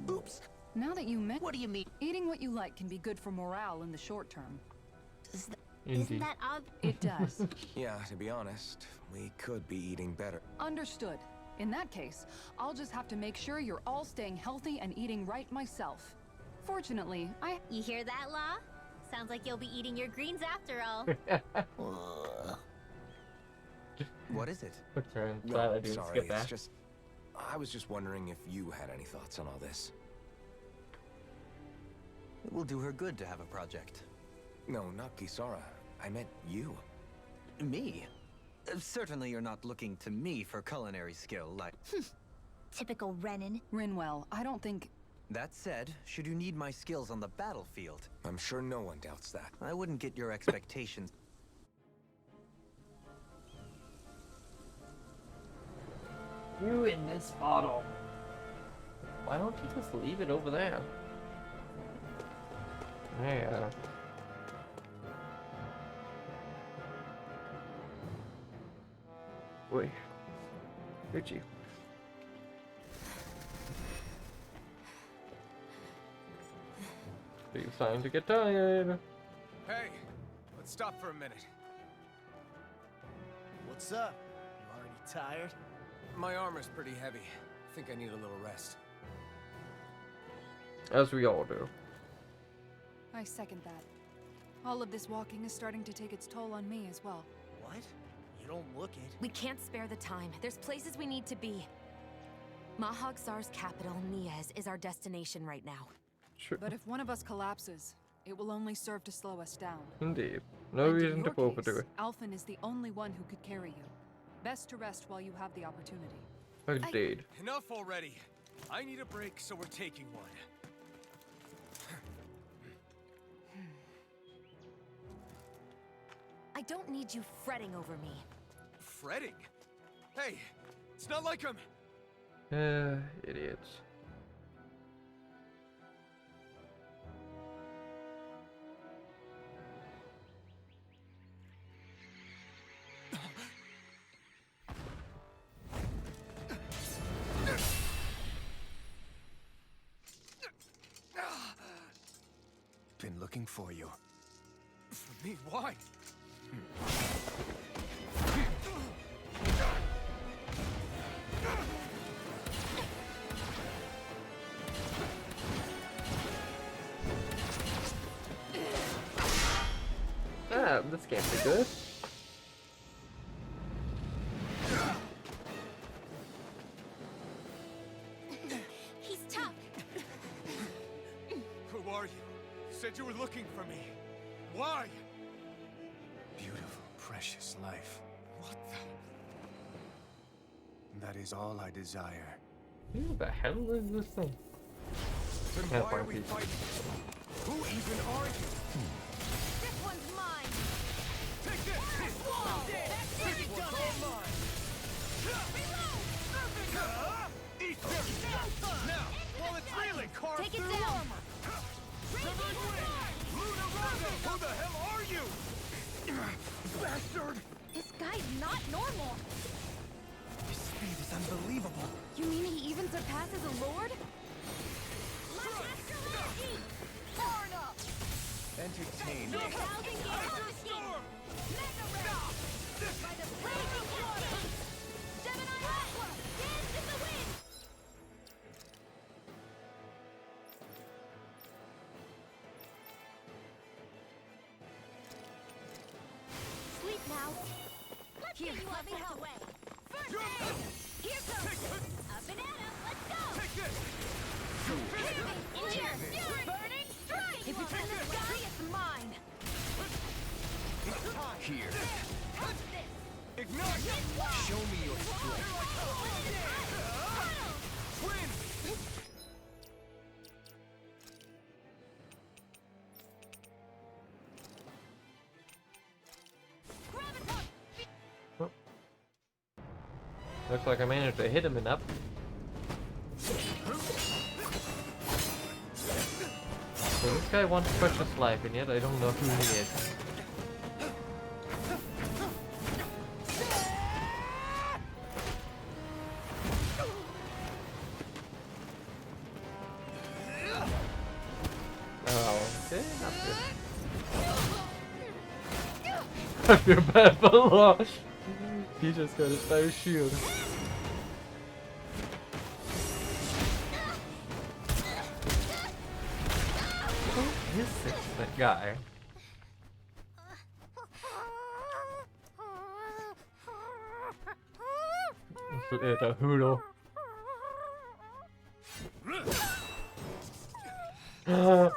Oops. Now that you mention... What do you mean? Eating what you like can be good for morale in the short term. Isn't Indeed. that It does. Yeah, to be honest, we could be eating better. Understood. In that case, I'll just have to make sure you're all staying healthy and eating right myself. Fortunately, You hear that, Law? Sounds like you'll be eating your greens after all. What is it? Okay, I'm No, glad I didn't sorry, skip it's that. just... I was just wondering if you had any thoughts on all this. It will do her good to have a project. No, not Gisara. I meant you. Me? Certainly you're not looking to me for culinary skill, like... Typical Renan. Rinwell, I don't think... That said, should you need my skills on the battlefield, I'm sure no one doubts that. I wouldn't get your expectations. You in this bottle. Why don't you just leave it over there? Yeah. Wait. Gucci. Are you starting to get tired? Hey, let's stop for a minute. What's up? You already tired? My armor's pretty heavy. I think I need a little rest. As we all do. I second that. All of this walking is starting to take its toll on me as well. What? You don't look it. We can't spare the time. There's places we need to be. Mahag-Sar's capital, Niez, is our destination right now. Sure. But if one of us collapses, it will only serve to slow us down. Indeed. No And in reason to your overdo case, it. Alphen is the only one who could carry you. Best to rest while you have the opportunity. Indeed. Enough already. I need a break, so we're taking one. I don't need you fretting over me. Fretting? Hey, it's not like I'm... Idiots. Been looking for you. For me? Why? Ah, this can't be good. He's tough. Who are you? You said you were looking for me. Why? Beautiful, precious life. What the? That is all I desire. Who the hell is this thing? Then Can't why are find we people. fighting? Who even are you? This one's mine. Take this! This one's all mine! Eat this! Now, while it's reeling, carve Take it through down. armor! Severed wing! Luna Rosa! Who the hell are you? Bastard! This guy's not normal. His speed is unbelievable. You mean he even surpasses a lord? Entertain me. Sleep now. Let's get you up and away. First Jump! aid! Here goes! Take this! A banana, let's go! Take this! In here! Burning strike! If it's in the sky, it's mine. Here. Touch this! Ignite! Show me your strength. Twin! Looks like I managed to hit him enough. So this guy wants precious life, and yet I don't know who he is. Oh, okay, not good. I feel bad for Losh. He just got his no shield. Who is that guy? Little Hoodle.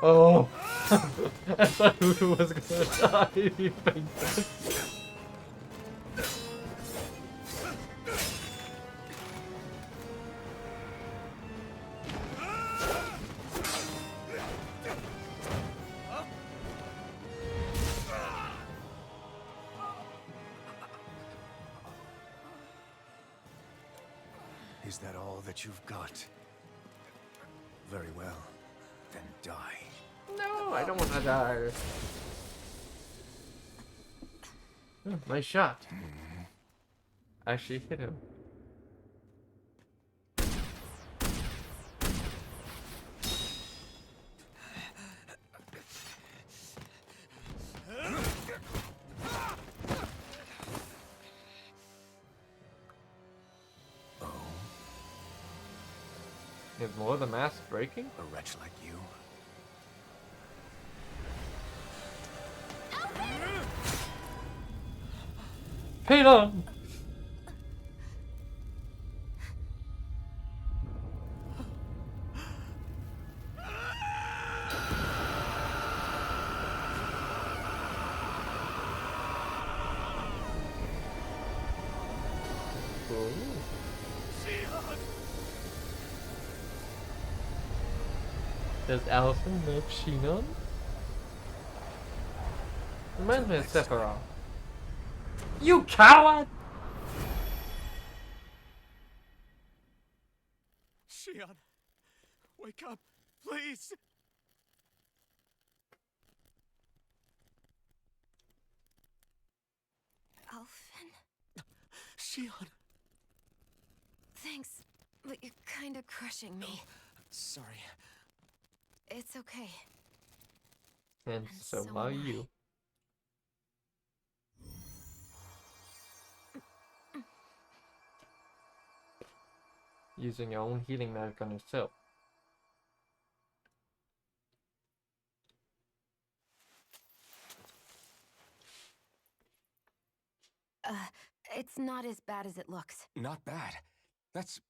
Oh! I thought Hoodle was gonna die. He fainted. Is that all that you've got? Very well. Then die. No, I don't want to die. Oh, nice shot. Actually hit him. Is more of the mask breaking? A wretch like you. Peter! Does Allison love Shinon? Reminds me of Sephiroth. You coward! Shion, wake up, please! Alphen, Shion! thanks, but you're kinda crushing me. Sorry. It's okay. And so are you. Using your own healing magic on yourself. It's not as bad as it looks. Not bad. That's...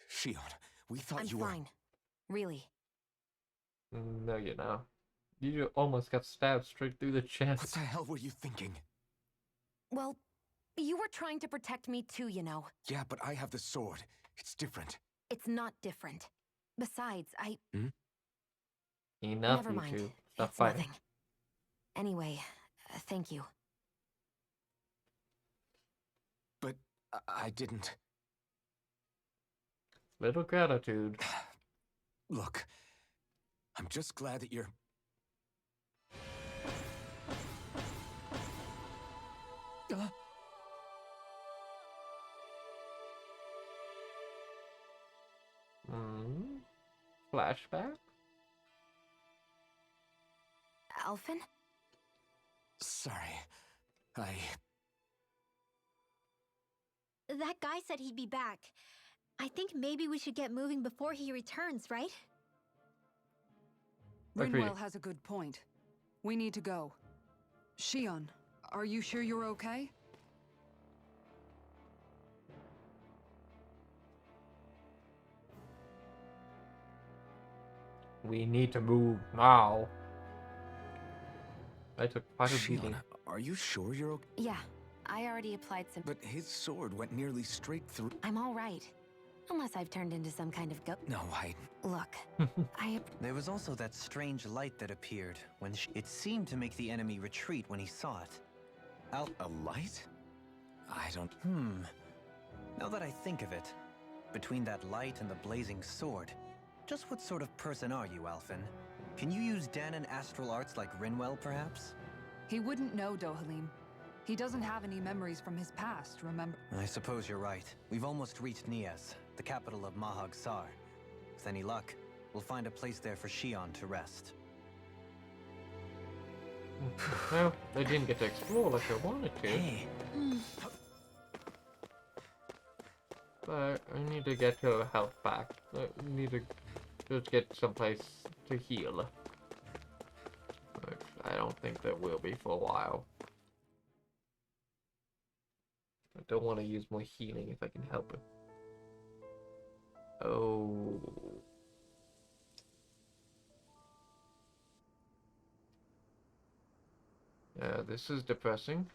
Shion, we thought I'm you were... fine. Really. No, you're not. You almost got stabbed straight through the What chest. the hell were you thinking? Well, you were trying to protect me too, you know. Yeah, but I have the sword. It's different. It's not different. Besides, Enough, Never you mind. two. Stop It's fighting. nothing. Anyway, thank you. But I didn't... Little gratitude. Look, I'm just glad that you're... Flashback? Alphen? Sorry. That guy said he'd be back. I think maybe we should get moving before he returns, right? Agreed. Rinwell has a good point. We need to go. Shion, are you sure you're okay? We need to move now. I took quite a beating. Shion, are you sure you're okay? Yeah, I already applied some... But his sword went nearly straight through... I'm all right. Unless I've turned into some kind of No, I... Look, There was also that strange light that appeared when it seemed to make the enemy retreat when he saw it. A light? I don't... Now that I think of it, between that light and the blazing sword, just what sort of person are you, Alphen? Can you use Danon astral arts like Rinwell, perhaps? He wouldn't know, Dohalim. He doesn't have any memories from his past, remember? I suppose you're right. We've almost reached Nias, the capital of Mahag Sar. With any luck, we'll find a place there for Shion to rest. Well, they didn't get to explore like I wanted to. Hey, But I need to get her health back. I need to just get someplace to heal. Which I don't think there will be for a while. I don't want to use more healing if I can help it. Oh. Yeah, this is depressing.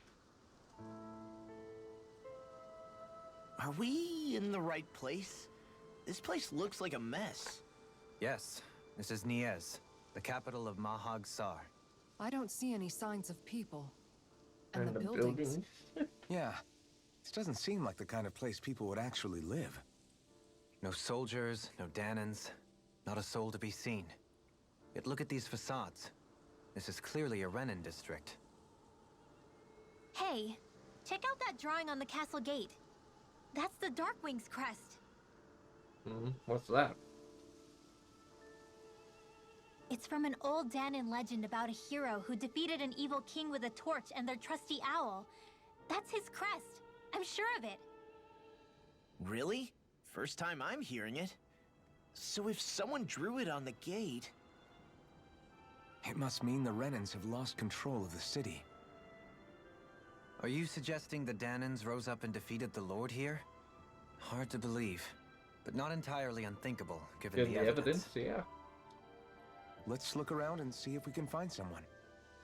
Are we in the right place? This place looks like a mess. yes, this is Nias, the capital of Mahag Sar. I don't see any signs of people. And, And the buildings. Yeah. This doesn't seem like the kind of place people would actually live. No soldiers, no Danans, not a soul to be seen. Yet look at these facades. This is clearly a Renan district. Hey, check out that drawing on the castle gate. That's the Darkwing's crest. What's that? It's from an old Danan legend about a hero who defeated an evil king with a torch and their trusty owl. That's his crest. I'm sure of it. Really? First time I'm hearing it. So if someone drew it on the gate... It must mean the Renans have lost control of the city. Are you suggesting the Danans rose up and defeated the Lord here? Hard to believe, but not entirely unthinkable, given the evidence. Yeah. Let's look around and see if we can find someone.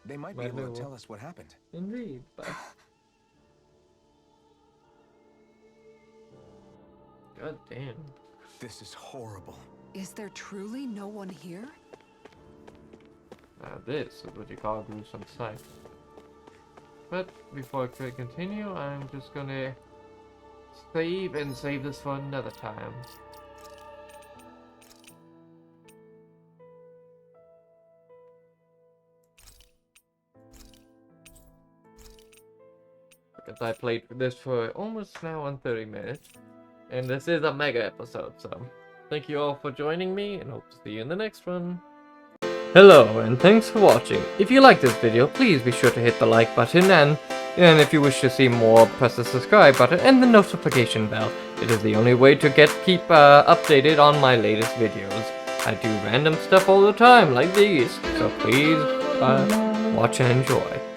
They might be able to tell us what happened. Indeed. But... God damn. This is horrible. Is there truly no one here? Now this is what you call a gruesome sight. But before I continue, I'm just gonna save and save this for another time. Because I played this for almost now on 30 minutes. And this is a mega episode, so thank you all for joining me, and hope to see you in the next one. Hello, and thanks for watching. If you liked this video, please be sure to hit the like button, and if you wish to see more, press the subscribe button and the notification bell. It is the only way to keep updated on my latest videos. I do random stuff all the time, like these, so please watch and enjoy.